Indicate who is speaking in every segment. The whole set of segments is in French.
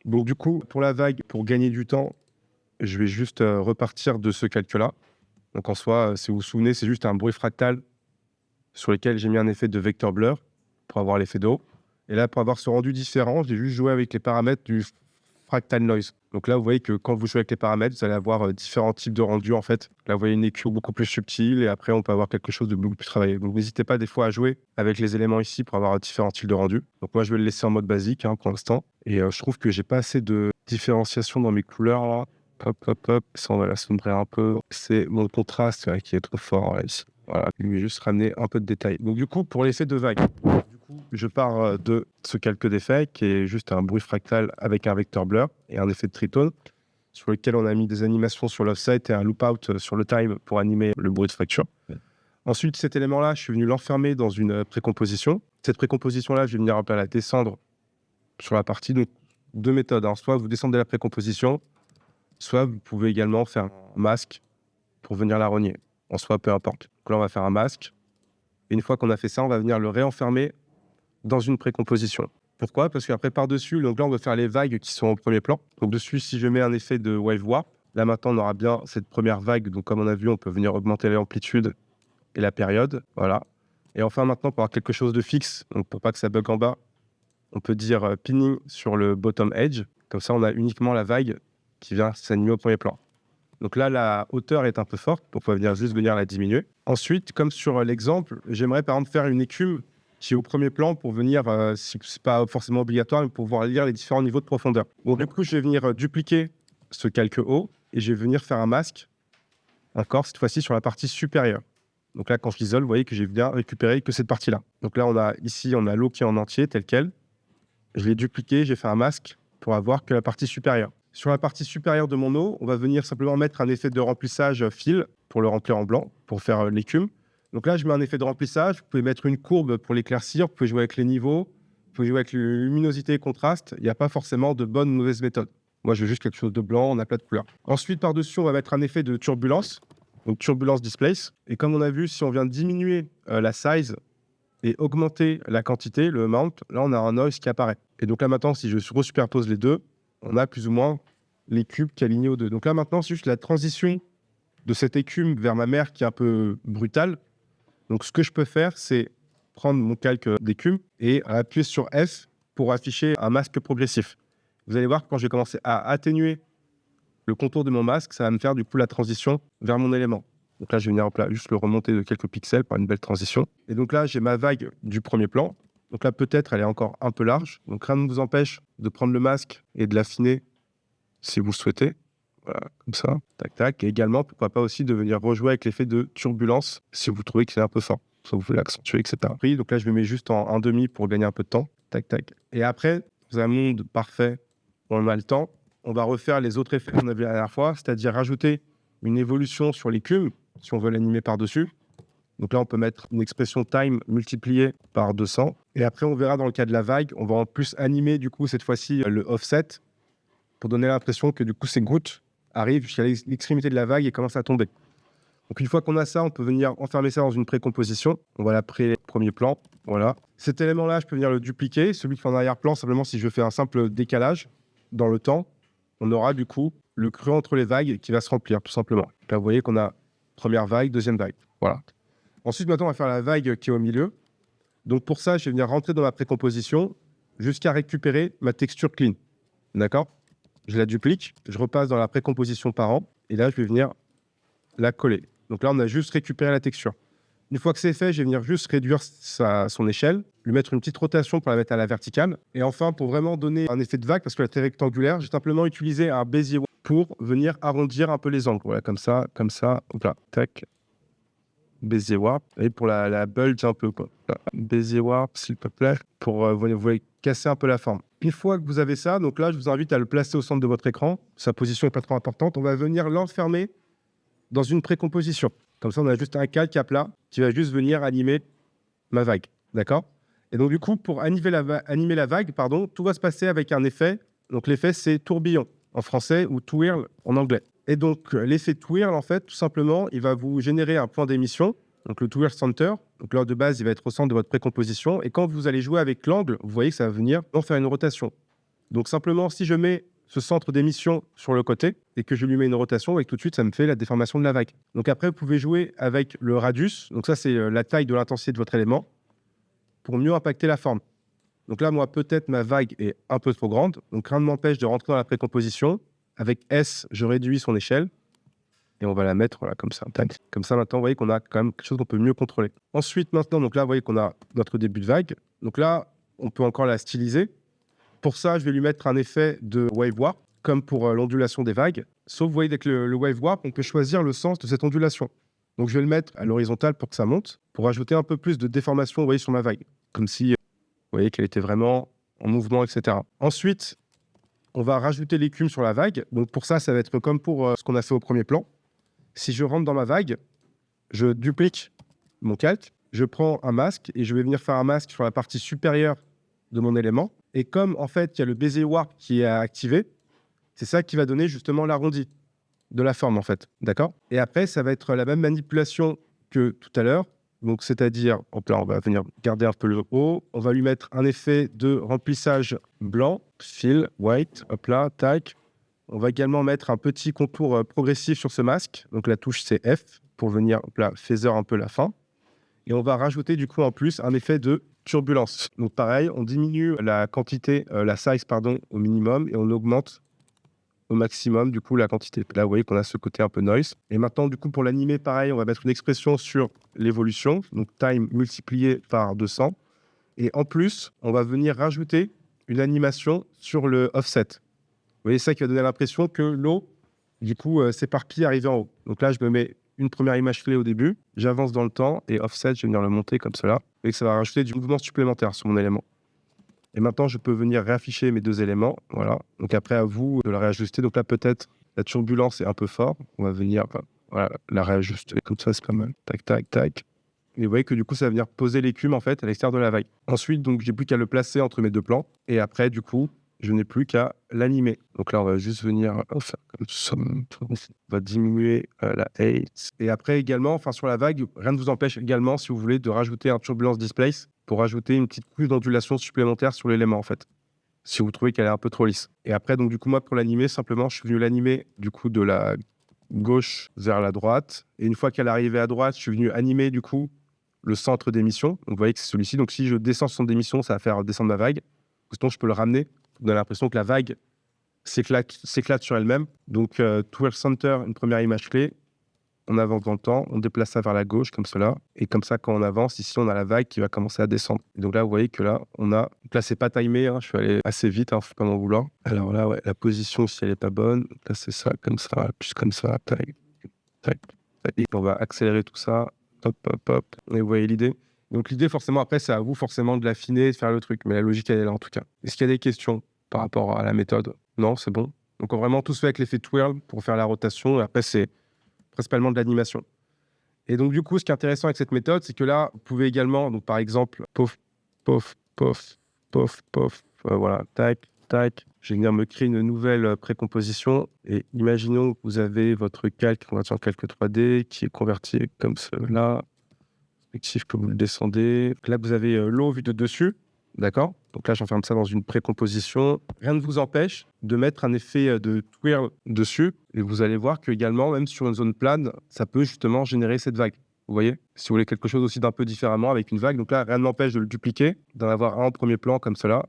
Speaker 1: Donc du coup, pour la vague, pour gagner du temps, je vais juste repartir de ce calcul-là. Donc en soi, si vous vous souvenez, c'est juste un bruit fractal sur lequel j'ai mis un effet de vector blur pour avoir l'effet de haut. Et là, pour avoir ce rendu différent, j'ai juste joué avec les paramètres du fractal noise. Donc là, vous voyez que quand vous jouez avec les paramètres, vous allez avoir différents types de rendus en fait. Là, vous voyez une écu beaucoup plus subtile et après, on peut avoir quelque chose de beaucoup plus travaillé. Donc n'hésitez pas des fois à jouer avec les éléments ici pour avoir différents types de rendus. Donc moi, je vais le laisser en mode basique pour l'instant. Et je trouve que j'ai pas assez de différenciation dans mes couleurs là. Hop, hop, hop. Ça, on va l'assombrir un peu. C'est mon contraste qui est trop fort là, ici. Voilà, je vais juste ramener un peu de détails. Donc du coup, pour l'effet de vague, je pars de ce calque d'effet qui est juste un bruit fractal avec un vecteur blur et un effet de tritone sur lequel on a mis des animations sur l'offset et un loop out sur le time pour animer le bruit de fracture. Ouais. Ensuite, cet élément-là, je suis venu l'enfermer dans une précomposition. Cette précomposition-là, je vais venir un peu la descendre sur la partie. Donc, deux méthodes. Soit vous descendez la précomposition, soit vous pouvez également faire un masque pour venir la rogner. En soi, peu importe. Donc là, on va faire un masque. Et une fois qu'on a fait ça, on va venir le réenfermer dans une précomposition. Pourquoi? Parce qu'après, par-dessus, donc là, on va faire les vagues qui sont au premier plan. Donc dessus, si je mets un effet de wave warp, là maintenant, on aura bien cette première vague. Donc comme on a vu, on peut venir augmenter l'amplitude et la période. Voilà. Et enfin, maintenant, pour avoir quelque chose de fixe, donc pour pas que ça bug en bas, on peut dire pinning sur le bottom edge. Comme ça, on a uniquement la vague qui vient s'animer au premier plan. Donc là, la hauteur est un peu forte, donc on va juste venir la diminuer. Ensuite, comme sur l'exemple, j'aimerais par exemple faire une écume qui est au premier plan pour venir, si ce n'est pas forcément obligatoire, mais pour pouvoir lire les différents niveaux de profondeur. Bon, du coup, je vais venir dupliquer ce calque haut et je vais venir faire un masque, encore cette fois-ci sur la partie supérieure. Donc là, quand je l'isole, vous voyez que j'ai bien récupéré que cette partie-là. Donc là, on a l'eau qui est en entier, telle quelle. Je l'ai dupliqué, j'ai fait un masque pour avoir que la partie supérieure. Sur la partie supérieure de mon eau, on va venir simplement mettre un effet de remplissage fil pour le remplir en blanc, pour faire l'écume. Donc là, je mets un effet de remplissage. Vous pouvez mettre une courbe pour l'éclaircir. Vous pouvez jouer avec les niveaux. Vous pouvez jouer avec la luminosité et contraste. Il n'y a pas forcément de bonne ou mauvaise méthode. Moi, je veux juste quelque chose de blanc, on a plein de couleurs. Ensuite, par-dessus, on va mettre un effet de turbulence. Donc, turbulence displace. Et comme on a vu, si on vient diminuer la size et augmenter la quantité, le amount, là, on a un noise qui apparaît. Et donc là, maintenant, si je resuperpose les deux, on a plus ou moins les cubes qui alignés aux deux. Donc là, maintenant, c'est juste la transition de cette écume vers ma mère qui est un peu brutale. Donc, ce que je peux faire, c'est prendre mon calque d'écume et appuyer sur F pour afficher un masque progressif. Vous allez voir que quand je vais commencer à atténuer le contour de mon masque, ça va me faire du coup la transition vers mon élément. Donc là, je vais venir juste le remonter de quelques pixels par une belle transition. Et donc là, j'ai ma vague du premier plan. Donc là, peut-être, elle est encore un peu large. Donc rien ne vous empêche de prendre le masque et de l'affiner si vous le souhaitez. Voilà, comme ça. Tac, tac. Et également, pourquoi pas aussi de venir rejouer avec l'effet de turbulence si vous trouvez que c'est un peu fort. Soit vous voulez l'accentuer, etc. Donc là, je le mets juste en 1/2 pour gagner un peu de temps. Tac, tac. Et après, vous avez un monde parfait où on a le temps. On va refaire les autres effets qu'on a vu la dernière fois, c'est-à-dire rajouter une évolution sur l'écume, si on veut l'animer par-dessus. Donc là, on peut mettre une expression time multipliée par 200. Et après, on verra dans le cas de la vague, on va en plus animer du coup cette fois-ci le offset pour donner l'impression que du coup ces gouttes arrivent jusqu'à l'extrémité de la vague et commencent à tomber. Donc une fois qu'on a ça, on peut venir enfermer ça dans une précomposition. On va l'appeler premier plan. Voilà. Cet élément-là, je peux venir le dupliquer. Celui qui est en arrière-plan, simplement si je fais un simple décalage dans le temps, on aura du coup le creux entre les vagues qui va se remplir tout simplement. Là, vous voyez qu'on a première vague, deuxième vague. Voilà. Ensuite, maintenant, on va faire la vague qui est au milieu. Donc pour ça, je vais venir rentrer dans ma précomposition jusqu'à récupérer ma texture clean. D'accord? Je la duplique, je repasse dans la précomposition parent, et là, je vais venir la coller. Donc là, on a juste récupéré la texture. Une fois que c'est fait, je vais venir juste réduire son échelle, lui mettre une petite rotation pour la mettre à la verticale. Et enfin, pour vraiment donner un effet de vague, parce que la est rectangulaire, j'ai simplement utilisé un Bézier pour venir arrondir un peu les angles. Voilà, comme ça, hop là, tac. Bézier warp. Et pour la bulge un peu, quoi. Bézier warp, s'il te plaît, pour vous voulez casser un peu la forme. Une fois que vous avez ça, donc là, je vous invite à le placer au centre de votre écran. Sa position n'est pas trop importante. On va venir l'enfermer dans une précomposition. Comme ça, on a juste un calque à plat qui va juste venir animer ma vague. D'accord? Et donc, du coup, pour animer la vague, tout va se passer avec un effet. Donc, l'effet, c'est tourbillon en français ou twirl en anglais. Et donc, l'effet twirl, en fait, tout simplement, il va vous générer un point d'émission. Donc, le twirl center. Donc, là, de base, il va être au centre de votre précomposition. Et quand vous allez jouer avec l'angle, vous voyez que ça va venir en faire une rotation. Donc simplement, si je mets ce centre d'émission sur le côté et que je lui mets une rotation, et que tout de suite, ça me fait la déformation de la vague. Donc après, vous pouvez jouer avec le radius. Donc ça, c'est la taille de l'intensité de votre élément pour mieux impacter la forme. Donc là, moi, peut-être ma vague est un peu trop grande. Donc rien ne m'empêche de rentrer dans la précomposition. Avec S, je réduis son échelle. Et on va la mettre voilà, comme ça. Comme ça, maintenant, vous voyez qu'on a quand même quelque chose qu'on peut mieux contrôler. Ensuite, maintenant, donc là, vous voyez qu'on a notre début de vague. Donc là, on peut encore la styliser. Pour ça, je vais lui mettre un effet de wave warp, comme pour l'ondulation des vagues. Sauf, vous voyez, avec le wave warp, on peut choisir le sens de cette ondulation. Donc, je vais le mettre à l'horizontale pour que ça monte, pour ajouter un peu plus de déformation, vous voyez, sur ma vague. Comme si, vous voyez, qu'elle était vraiment en mouvement, etc. Ensuite, on va rajouter l'écume sur la vague. Donc, pour ça, ça va être comme pour ce qu'on a fait au premier plan. Si je rentre dans ma vague, je duplique mon calque, je prends un masque et je vais venir faire un masque sur la partie supérieure de mon élément. Et comme, en fait, il y a le baiser warp qui est activé, c'est ça qui va donner justement l'arrondi de la forme, en fait. D'accord? Et après, ça va être la même manipulation que tout à l'heure. Donc, c'est-à-dire, là, on va venir garder un peu le haut. On va lui mettre un effet de remplissage blanc, fill, white, hop là, tac. On va également mettre un petit contour progressif sur ce masque. Donc, la touche, c'est F pour venir, hop là, phaser un peu la fin. Et on va rajouter, du coup, en plus, un effet de turbulence. Donc, pareil, on diminue la quantité, la size, pardon, au minimum et on augmente au maximum, du coup, la quantité. Là, vous voyez qu'on a ce côté un peu noise. Et maintenant, du coup, pour l'animer, pareil, on va mettre une expression sur l'évolution. Donc, time multiplié par 200. Et en plus, on va venir rajouter une animation sur le offset. Vous voyez ça qui va donner l'impression que l'eau, du coup, s'éparpille arrivé en haut. Donc là, je me mets une première image clé au début, j'avance dans le temps et offset, je vais venir le monter comme cela. Et ça va rajouter du mouvement supplémentaire sur mon élément. Et maintenant, je peux venir réafficher mes deux éléments. Voilà. Donc après, à vous de la réajuster. Donc là, peut-être, la turbulence est un peu fort. On va venir voilà, la réajuster comme ça, c'est pas mal. Tac, tac, tac. Et vous voyez que du coup, ça va venir poser l'écume en fait à l'extérieur de la vague. Ensuite, donc, j'ai plus qu'à le placer entre mes deux plans. Et après, du coup, je n'ai plus qu'à l'animer. Donc là, on va juste venir faire comme ça. On va diminuer la height. Et après également, enfin sur la vague, rien ne vous empêche également, si vous voulez, de rajouter un turbulence displace pour rajouter une petite couche d'ondulation supplémentaire sur l'élément en fait. Si vous trouvez qu'elle est un peu trop lisse. Et après, donc du coup, moi, pour l'animer, simplement, je suis venu l'animer du coup de la gauche vers la droite. Et une fois qu'elle est arrivée à droite, je suis venu animer du coup le centre d'émission. Donc vous voyez que c'est celui-ci. Donc si je descends son d'émission, ça va faire descendre ma vague. Sinon, je peux le ramener. On a l'impression que la vague s'éclate sur elle-même. Donc, Twirl Center, une première image clé. On avance dans le temps, on déplace ça vers la gauche, comme cela. Et comme ça, quand on avance, ici, on a la vague qui va commencer à descendre. Et donc là, vous voyez que là, on a... Donc là, c'est pas timé, hein, je suis allé assez vite, faut pas m'en vouloir. Alors là, ouais, la position, si elle est pas bonne, là, c'est ça, comme ça, plus comme ça, tac, tac, tac. Et on va accélérer tout ça, hop, hop, hop. Et vous voyez l'idée. Donc l'idée, forcément, après, c'est à vous, forcément, de l'affiner, de faire le truc. Mais la logique, elle est là, en tout cas. Est-ce qu'il y a des questions par rapport à la méthode? Non, c'est bon. Donc, on vraiment tout se fait avec l'effet twirl pour faire la rotation. Et après, c'est principalement de l'animation. Et donc, du coup, ce qui est intéressant avec cette méthode, c'est que là, vous pouvez également, donc par exemple, pof, pof, pof, pof, pof, voilà, tac, tac. Je vais venir me créer une nouvelle précomposition. Et imaginons que vous avez votre calque, converti en calque 3D, qui est converti comme cela. Perspective que vous le descendez. Là, vous avez l'eau vue de dessus. D'accord? Donc là, j'enferme ça dans une précomposition. Rien ne vous empêche de mettre un effet de twirl dessus. Et vous allez voir qu'également, même sur une zone plane, ça peut justement générer cette vague. Vous voyez? Si vous voulez quelque chose aussi d'un peu différemment avec une vague. Donc là, rien ne m'empêche de le dupliquer, d'en avoir un en premier plan comme cela.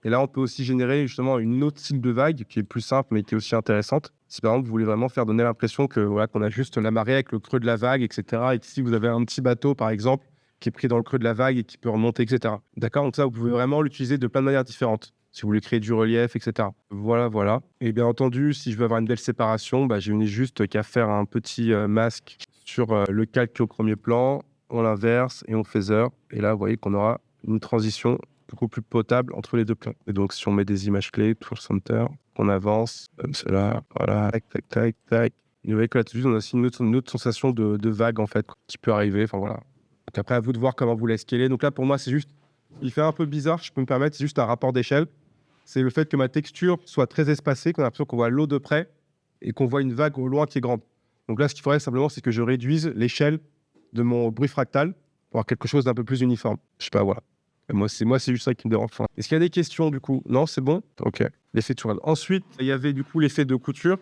Speaker 1: Et là, on peut aussi générer justement une autre style de vague qui est plus simple, mais qui est aussi intéressante. Si par exemple, vous voulez vraiment faire donner l'impression que voilà, qu'on a juste la marée avec le creux de la vague, etc. Et si vous avez un petit bateau, par exemple, qui est pris dans le creux de la vague et qui peut remonter, etc. D'accord? Donc ça, vous pouvez vraiment l'utiliser de plein de manières différentes. Si vous voulez créer du relief, etc. Voilà, voilà. Et bien entendu, si je veux avoir une belle séparation, je n'ai juste qu'à faire un petit masque sur le calque au premier plan, on l'inverse et on phaser. Et là, vous voyez qu'on aura une transition beaucoup plus potable entre les deux plans. Et donc, si on met des images clés, Twirl Center, qu'on avance, comme cela, voilà, tac, tac, tac, tac. Et vous voyez que là-dessus, on a aussi une autre sensation de vague, en fait, qui peut arriver. Enfin, voilà. Donc après, à vous de voir comment vous la scaler. Donc là, pour moi, c'est juste... Il fait un peu bizarre, je peux me permettre, c'est juste un rapport d'échelle. C'est le fait que ma texture soit très espacée, qu'on a l'impression qu'on voit l'eau de près et qu'on voit une vague au loin qui est grande. Donc là, ce qu'il faudrait simplement, c'est que je réduise l'échelle de mon bruit fractal pour avoir quelque chose d'un peu plus uniforme. Je sais pas, voilà. C'est juste ça qui me dérange. Enfin, est-ce qu'il y a des questions du coup? Non, c'est bon? Ok. L'effet de tourelle. Ensuite, il y avait du coup l'effet de couture.